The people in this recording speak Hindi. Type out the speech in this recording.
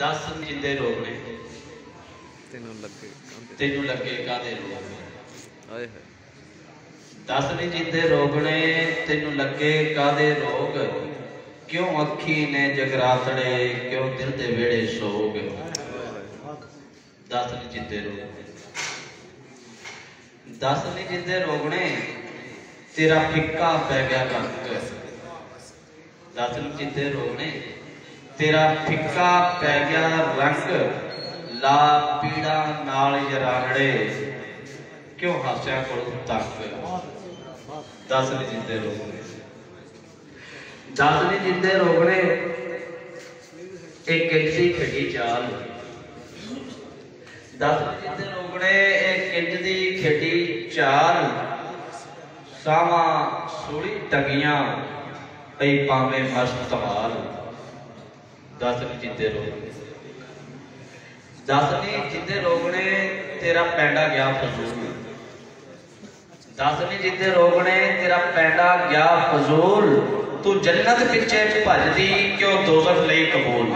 दस जिंदे रोग ने तेनू लगे कादे रोग ने। दस नहीं जिंदे रोग ने तेनू लगे कादे रोग, क्यों अखी ने जगरातड़े क्यों दिल दे वेड़े सोग। दस नहीं जिंदे रोग, दस नहीं जिंदे रोग ने तेरा फिक्का पै गया रंग। दस नहीं जिंदे रोग ने तेरा फिक्का पै गया रंग, ला पीड़ा नाल यराड़े क्यों हास्या को तक। दस नहीं जिंदे रोग ने, दस नहीं जिंदे रोग ने एक किंच खड़ी चाल। दस नहीं जिंदे रोग ने एक किंच दी खड़ी चाल, सावा सूली टगियां पई पावे मस्त हाल। दस नहीं जिंदे रोग, दस नहीं जिंदे रोग ने तेरा पैंडा गया फजूल। दस नहीं जिंदे रोग ने तेरा पैंडा गया फजूल, तू जन्नत पिछे भजदी क्यों दोज़ख लई कबूल।